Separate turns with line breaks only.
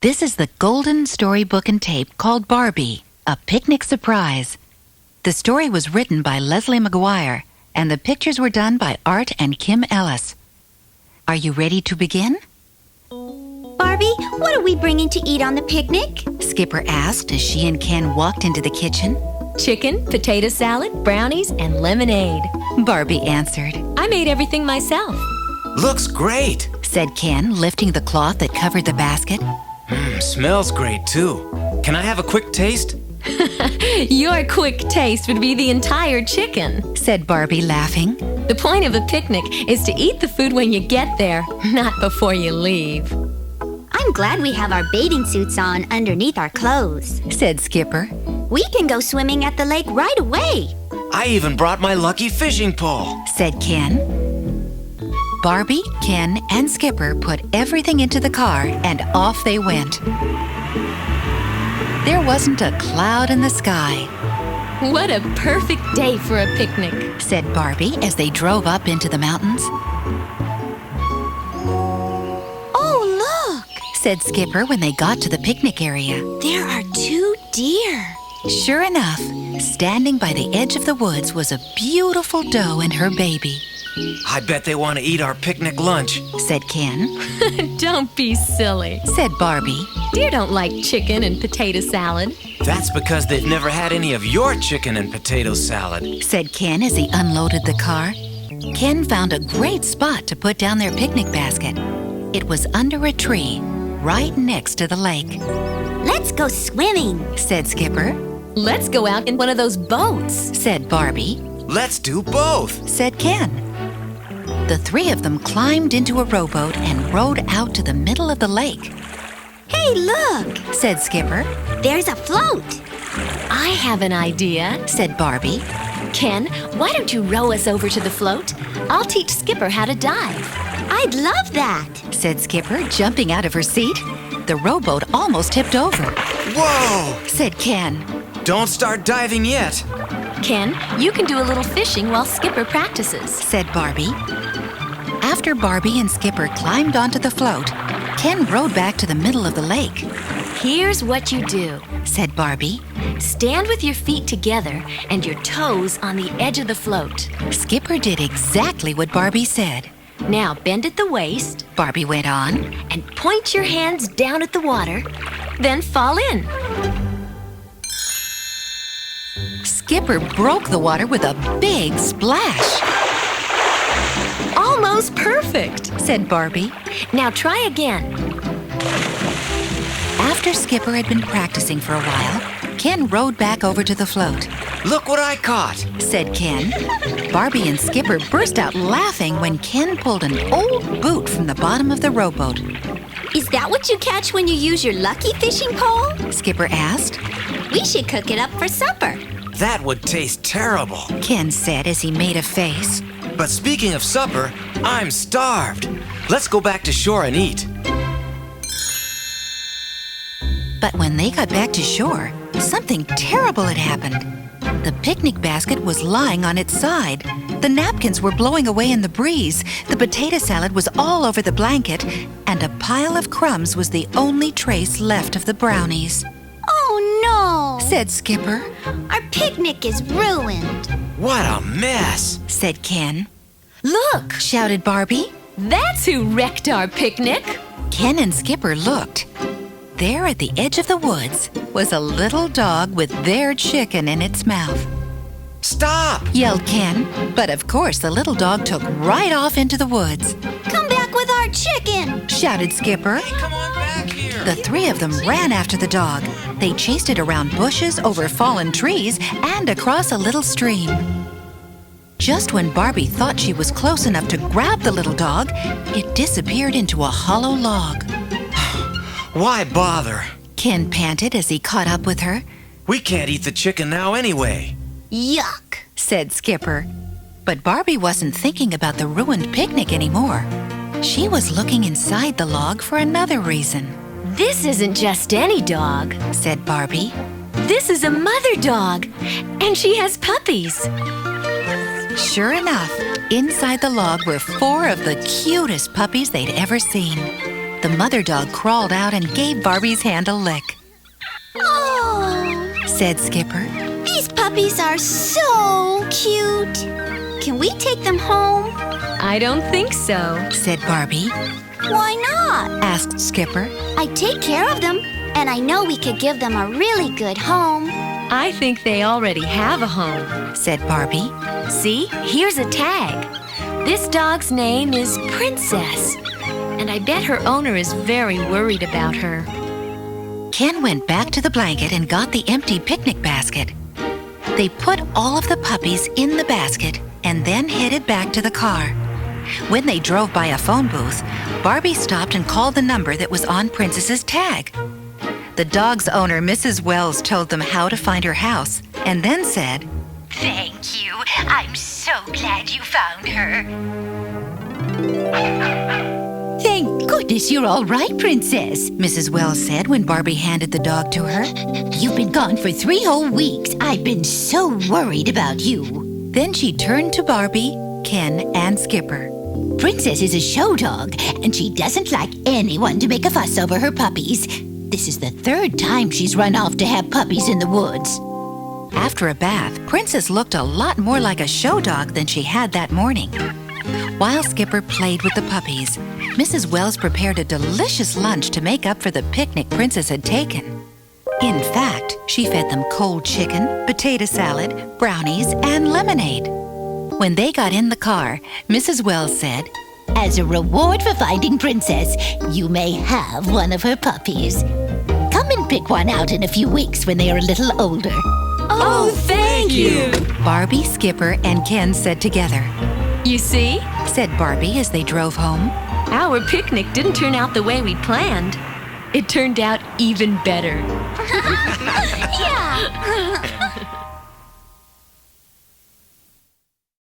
This is the golden storybook and tape called Barbie, a picnic surprise. The story was written by Leslie McGuire, and the pictures were done by Art and Kim Ellis. Are you ready to begin?
Barbie, what are we bringing to eat on the picnic?
Skipper asked as she and Ken walked into the kitchen.
Chicken, potato salad, brownies, and lemonade.
Barbie answered.
I made everything myself.
Looks great,
Said Ken, lifting the cloth that covered the basket.
Smells great too. Can I have a quick taste?
Your quick taste would be the entire chicken,
Said Barbie, laughing.
The point of a picnic is to eat the food when you get there, not before you leave.
I'm glad we have our bathing suits on underneath our clothes.
Said Skipper.
We can go swimming at the lake right away.
I even brought my lucky fishing pole.
Said Ken. Barbie, Ken, and Skipper put everything into the car and off they went. There wasn't a cloud in the sky,
What a perfect day for a picnic.
said Barbie as they drove up into the mountains.
Oh, look!
Said Skipper when they got to the picnic area.
There are 2 deer.
Sure enough, standing by the edge of the woods was a beautiful doe and her baby,
I bet they want to eat our picnic lunch.
said Ken.
Don't be silly.
Said Barbie.
Deer don't like chicken and potato salad.
That's because they've never had any of your chicken and potato salad.
Said Ken as he unloaded the car. Ken found a great spot to put down their picnic basket. It was under a tree, right next to the lake,
Let's go swimming.
said Skipper.
Let's go out in one of those boats.
Said Barbie.
Let's do both.
Said Ken. The 3 of them climbed into a rowboat and rowed out to the middle of the lake,
Hey, look!
said Skipper.
There's a float.
I have an idea.
Said Barbie.
Ken, why don't you row us over to the float? I'll teach Skipper how to dive.
I'd love that.
Said Skipper, jumping out of her seat. The rowboat almost tipped over,
Whoa!
said Ken.
Don't start diving yet.
Ken, you can do a little fishing while Skipper practices.
Said Barbie. After Barbie and Skipper climbed onto the float, Ken rowed back to the middle of the lake,
Here's what you do.
said Barbie.
Stand with your feet together and your toes on the edge of the float.
Skipper did exactly what Barbie said.
Now bend at the waist
Barbie went on.
and point your hands down at the water, then fall in.
Skipper broke the water with a big splash,
Almost perfect.
said Barbie.
Now try again.
After Skipper had been practicing for a while, Ken rowed back over to the float,
Look what I caught.
said Ken. Barbie and Skipper burst out laughing when Ken pulled an old boot from the bottom of the rowboat.
Is that what you catch when you use your lucky fishing pole?
Skipper asked.
We should cook it up for supper.
That would taste terrible.
Ken said as he made a face.
But speaking of supper, I'm starved. Let's go back to shore and eat.
But when they got back to shore, something terrible had happened. The picnic basket was lying on its side. The napkins were blowing away in the breeze. The potato salad was all over the blanket, and a pile of crumbs was the only trace left of the brownies,
Oh, no!
said Skipper.
Our picnic is ruined.
What a mess.
Said Ken.
Look,
Shouted Barbie.
that's who wrecked our picnic.
Ken and Skipper looked. There at the edge of the woods was a little dog with their chicken in its mouth.
Stop!
Yelled Ken, but of course the little dog took right off into the woods.
Come back with our chicken.
Shouted Skipper.
Come on back here.
The 3 of them ran after the dog. They chased it around bushes, over fallen trees, and across a little stream. Just when Barbie thought she was close enough to grab the little dog, it disappeared into a hollow log.
Why bother?
Ken panted as he caught up with her,
We can't eat the chicken now anyway.
Yuck.
said Skipper. But Barbie wasn't thinking about the ruined picnic anymore. She was looking inside the log for another reason,
This isn't just any dog.
said Barbie.
This is a mother dog, and she has puppies.
Sure enough, inside the log were 4 of the cutest puppies they'd ever seen. The mother dog crawled out and gave Barbie's hand a lick.
Oh,
Said Skipper.
these puppies are so cute. Can we take them home?
I don't think so.
Said Barbie.
Why not?
Asked Skipper.
I take care of them, and I know we could give them a really good home.
I think they already have a home.
Said Barbie.
See, here's a tag. This dog's name is Princess, and I bet her owner is very worried about her.
Ken went back to the blanket and got the empty picnic basket. They put all of the puppies in the basket and then headed back to the car. When they drove by a phone booth, Barbie stopped and called the number that was on Princess's tag. The dog's owner, Mrs. Wells, told them how to find her house and then said,
Thank you. I'm so glad you found her.
"Thank goodness you're all right, Princess," Mrs. Wells said when Barbie handed the dog to her.
You've been gone for 3 whole weeks. I've been so worried about you.
Then she turned to Barbie, Ken, and Skipper.
Princess is a show dog, and she doesn't like anyone to make a fuss over her puppies. This is the 3rd time she's run off to have puppies in the woods.
After a bath, Princess looked a lot more like a show dog than she had that morning. While Skipper played with the puppies, Mrs. Wells prepared a delicious lunch to make up for the picnic Princess had taken. In fact, she fed them cold chicken, potato salad, brownies, and lemonade. When they got in the car, Mrs. Wells said,
As a reward for finding Princess, you may have one of her puppies. Come and pick one out in a few weeks when they are a little older.
Oh, thank you!
Barbie, Skipper, and Ken said together.
You see,
Said Barbie as they drove home.
our picnic didn't turn out the way we planned. It turned out even better.
Yeah.